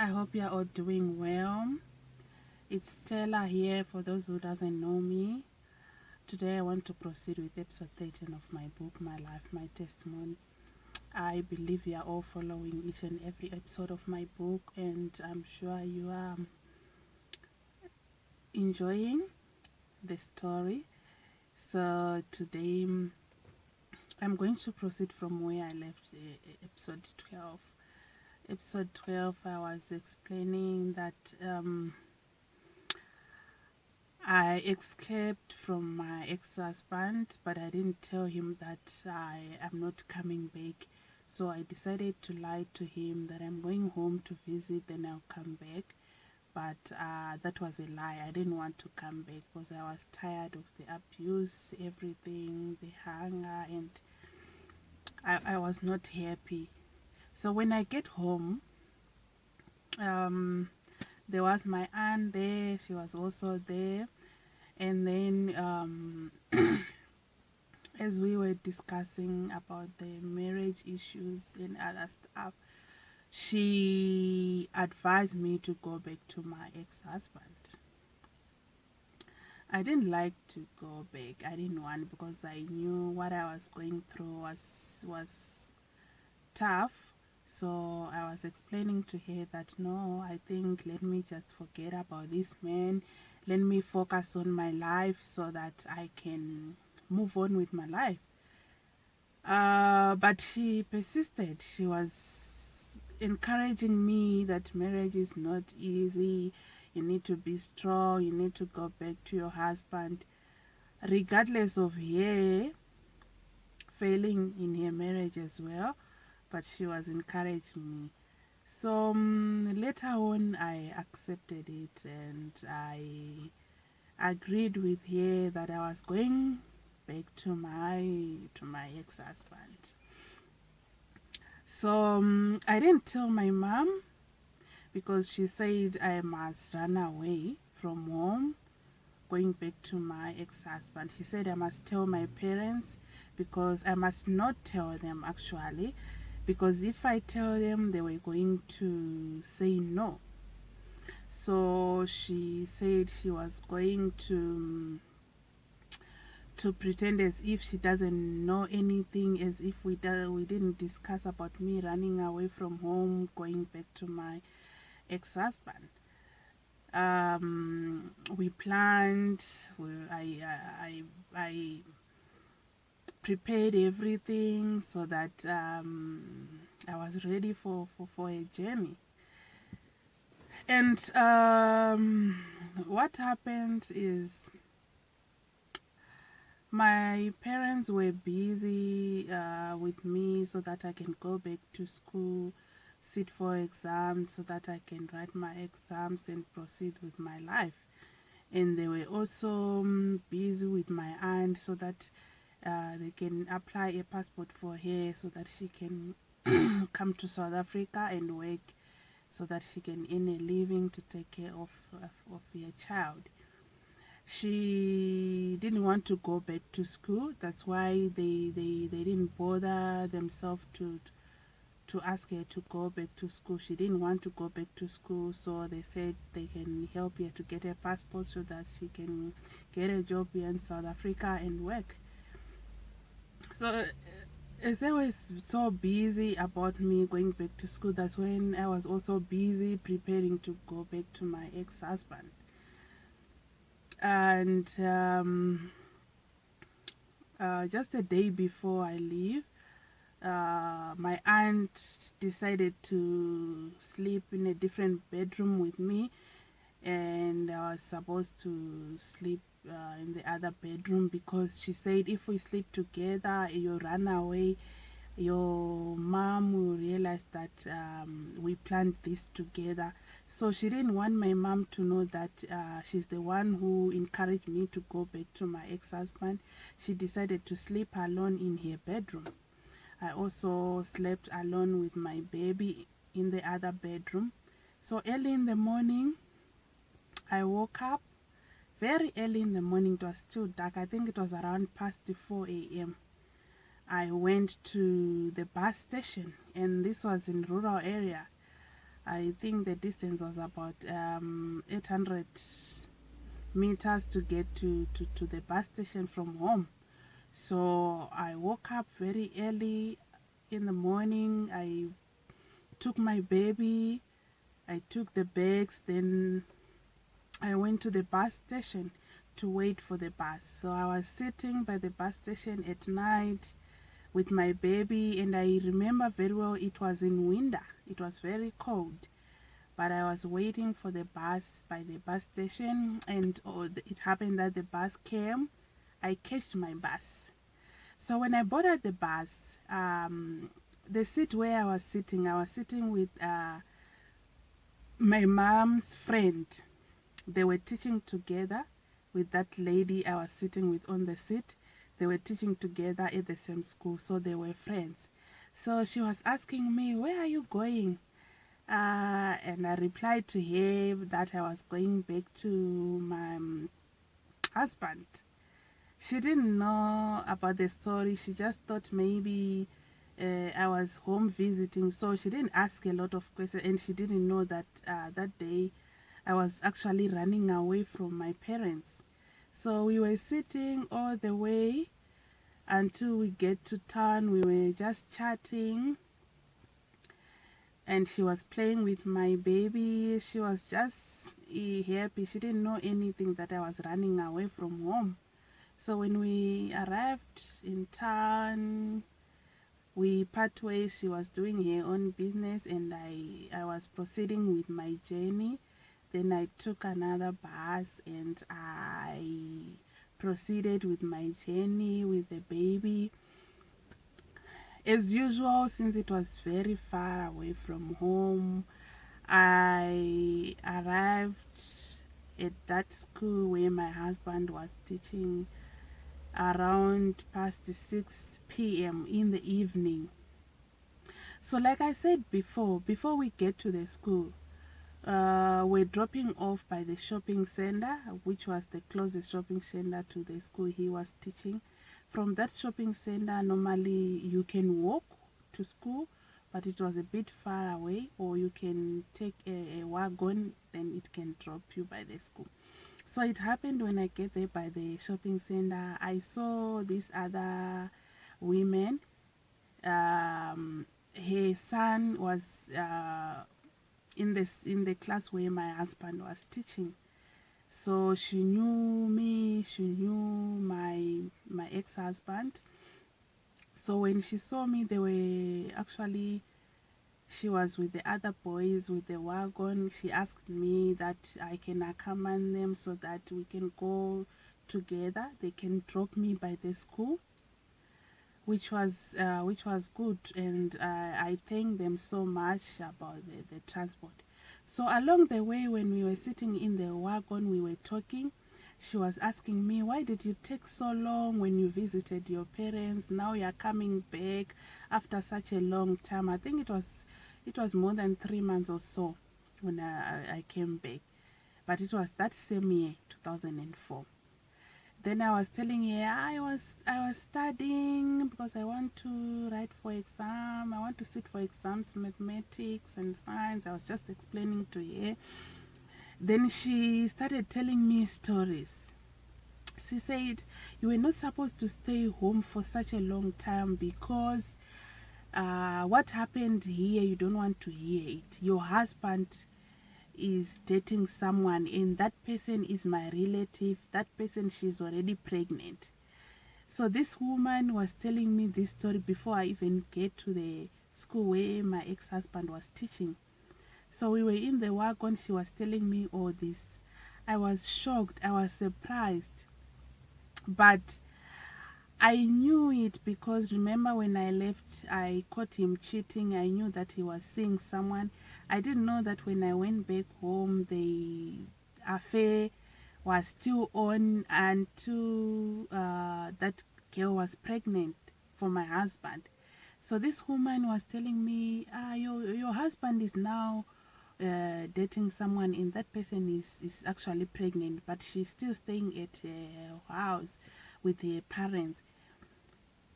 I hope you are all doing well. It's Stella here for those who doesn't know me. Today I want to proceed with episode 13 of my book, My Life, My Testimony. I believe you are all following each and every episode of my book, and I'm sure you are enjoying the story. So today I'm going to proceed from where I left episode 12. Episode 12, I was explaining that I escaped from my ex-husband, but I didn't tell him that I am not coming back. So I decided to lie to him that I'm going home to visit, then I'll come back. But that was a lie. I didn't want to come back because I was tired of the abuse, everything, the hunger, and I was not happy. So when I get home, there was my aunt there. She was also there. And then as we were discussing about the marriage issues and other stuff, she advised me to go back to my ex-husband. I didn't like to go back. I didn't want, because I knew what I was going through was tough. So I was explaining to her that no, I think let me just forget about this man. Let me focus on my life so that I can move on with my life. But she persisted. She was encouraging me that marriage is not easy. You need to be strong. You need to go back to your husband. Regardless of her failing in her marriage as well, but she was encouraging me. So later on, I accepted it, and I agreed with her that I was going back to my ex-husband. So I didn't tell my mom because she said I must run away from home, going back to my ex-husband. She said I must tell my parents because I must not tell them actually, because if I tell them, they were going to say no. So she said she was going to pretend as if she doesn't know anything, as if we didn't discuss about me running away from home, going back to my ex-husband. We planned. I prepared everything so that I was ready for a journey. And what happened is my parents were busy with me so that I can go back to school, sit for exams so that I can write my exams and proceed with my life. And they were also busy with my aunt so that they can apply a passport for her so that she can come to South Africa and work so that she can earn a living to take care of her child. She didn't want to go back to school. That's why they didn't bother themselves to ask her to go back to school. She didn't want to go back to school, so they said they can help her to get a passport so that she can get a job here in South Africa and work. So as they were so busy about me going back to school, that's when I was also busy preparing to go back to my ex-husband. And just a day before I leave, my aunt decided to sleep in a different bedroom with me, and I was supposed to sleep in the other bedroom because she said if we sleep together, you run away, your mom will realize that we planned this together. So she didn't want my mom to know that she's the one who encouraged me to go back to my ex-husband. She decided to sleep alone in her bedroom. I also slept alone with my baby in the other bedroom. So early in the morning, I woke up very early in the morning. It was still dark. I think it was around past 4 a.m. I went to the bus station, and this was in rural area. I think the distance was about 800 meters to get to the bus station from home. So I woke up very early in the morning. I took my baby, I took the bags, then I went to the bus station to wait for the bus. So I was sitting by the bus station at night with my baby, and I remember very well it was in winter. It was very cold, but I was waiting for the bus by the bus station, and it happened that the bus came. I catched my bus. So when I boarded the bus, the seat where I was sitting with my mom's friend. They were teaching together with that lady I was sitting with on the seat. They were teaching together at the same school, so they were friends. So she was asking me, "Where are you going?" And I replied to her that I was going back to my husband. She didn't know about the story. She just thought maybe I was home visiting, so she didn't ask a lot of questions, and she didn't know that that day I was actually running away from my parents. So we were sitting all the way until we get to town. We were just chatting, and she was playing with my baby. She was just happy. She didn't know anything that I was running away from home. So when we arrived in town, we part ways. She was doing her own business, and I was proceeding with my journey. Then I took another bus, and I proceeded with my journey with the baby. As usual, since it was very far away from home, I arrived at that school where my husband was teaching around past 6 p.m. in the evening. So like I said before we get to the school, we're dropping off by the shopping center, which was the closest shopping center to the school he was teaching. From that shopping center, normally you can walk to school, but it was a bit far away, or you can take a wagon, then it can drop you by the school. So it happened when I get there by the shopping center, I saw this other women. Her son was in the class where my husband was teaching. So she knew me, she knew my ex-husband. So when she saw me, she was with the other boys with the wagon. She asked me that I can accompany them so that we can go together. They can drop me by the school, which was good, and I thank them so much about the transport. So along the way, when we were sitting in the wagon, we were talking. She was asking me, "Why did you take so long when you visited your parents? Now you're coming back after such a long time." I think it was more than 3 months or so when I came back, but it was that same year, 2004. Then I was telling her I was studying because I want to write for exam. I want to sit for exams, mathematics and science. I was just explaining to her. Then she started telling me stories. She said, "You were not supposed to stay home for such a long time because what happened here, you don't want to hear it. Your husband is dating someone, and that person is my relative. That person, she's already pregnant." So this woman was telling me this story before I even get to the school where my ex-husband was teaching. So we were in the wagon. She was telling me all this. I was shocked. I was surprised. But I knew it because remember when I left, I caught him cheating. I knew that he was seeing someone. I didn't know that when I went back home, the affair was still on until that girl was pregnant for my husband. So this woman was telling me, your husband is now dating someone, and that person is actually pregnant, but she's still staying at her house with her parents.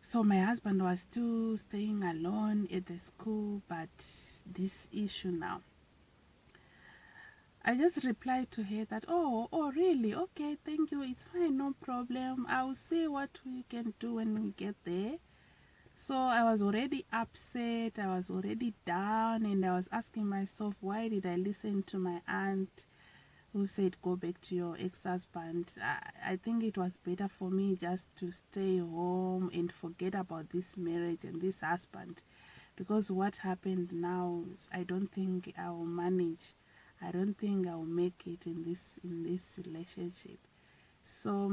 So my husband was still staying alone at the school, but this issue now. I just replied to her that, oh, really? Okay, thank you. It's fine, no problem. I'll see what we can do when we get there. So I was already upset, I was already down, and I was asking myself, why did I listen to my aunt who said, go back to your ex-husband? I think it was better for me just to stay home and forget about this marriage and this husband. Because what happened now, I don't think I will manage. I don't think I will make it in this relationship. So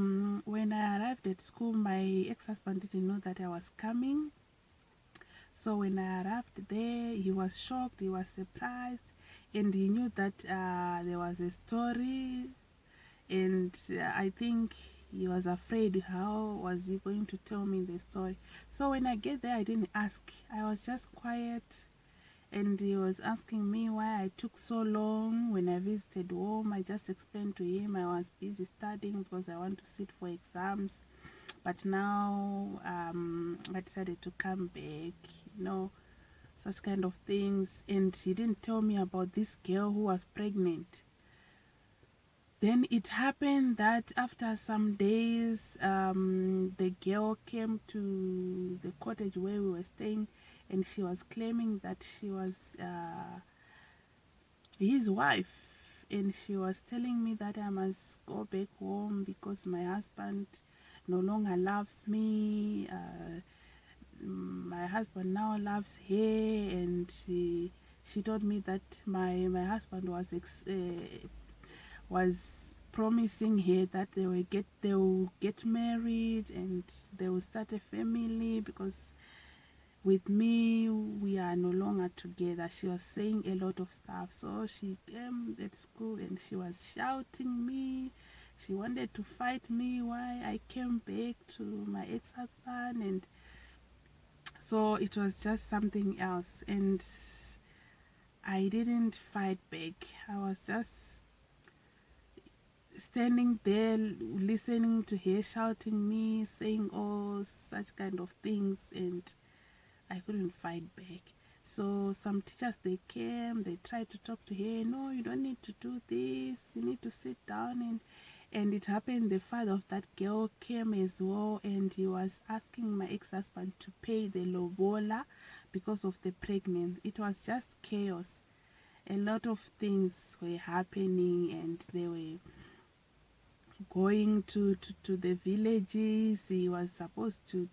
when I arrived at school, my ex-husband didn't know that I was coming. So when I arrived there, he was shocked, he was surprised, and he knew that there was a story, and I think he was afraid how was he going to tell me the story. So when I get there, I didn't ask. I was just quiet, and he was asking me why I took so long. When I visited home, I just explained to him I was busy studying because I want to sit for exams. But now I decided to come back, such kind of things. And he didn't tell me about this girl who was pregnant. Then it happened that after some days, the girl came to the cottage where we were staying, and she was claiming that she was his wife, and she was telling me that I must go back home because my husband no longer loves me. My husband now loves her, and she told me that my husband was promising her that they will get married and they will start a family because with me we are no longer together. She was saying a lot of stuff. So she came at school and she was shouting me. She wanted to fight me why I came back to my ex-husband, and so it was just something else. And I didn't fight back. I was just standing there listening to her shouting me, saying all such kind of things, and I couldn't fight back. So some teachers, they came, they tried to talk to her. No, you don't need to do this. You need to sit down. And it happened, the father of that girl came as well, and he was asking my ex-husband to pay the lobola because of the pregnancy. It was just chaos. A lot of things were happening, and they were going to the villages. He was supposed to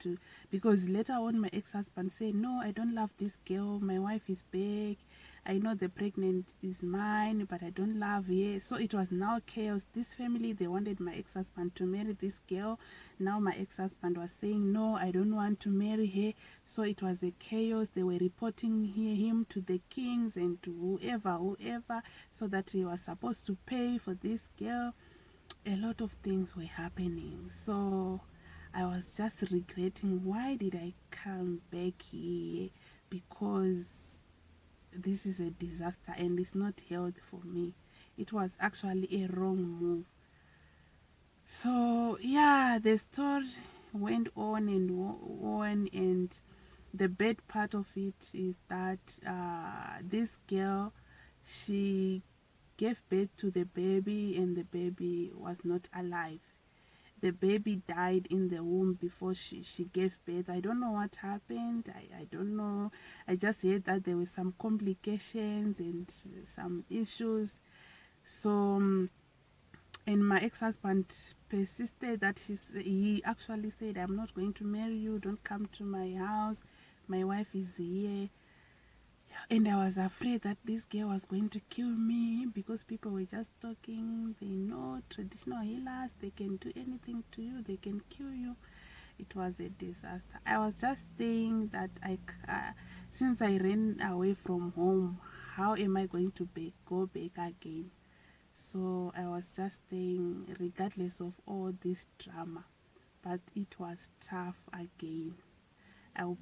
because later on my ex-husband said, no, I don't love this girl, my wife is back, I know the pregnant is mine, but I don't love her. So it was now chaos. This family, they wanted my ex-husband to marry this girl. Now my ex-husband was saying, no, I don't want to marry her. So it was a chaos. They were reporting him to the kings and to whoever, so that he was supposed to pay for this girl. A lot of things were happening. So I was just regretting, why did I come back here? Because this is a disaster and it's not healthy for me. It was actually a wrong move. So yeah, the story went on and on, and the bad part of it is that this girl, she gave birth to the baby, and the baby was not alive. The baby died in the womb before she gave birth. I don't know what happened. I don't know. I just heard that there were some complications and some issues. So, and my ex-husband persisted that he actually said, I'm not going to marry you. Don't come to my house. My wife is here. And I was afraid that this girl was going to kill me because people were just talking. They know traditional healers, they can do anything to you, they can kill you. It was a disaster. I was just saying that since I ran away from home, how am I going to go back again? So I was just staying regardless of all this drama. But it was tough again. I will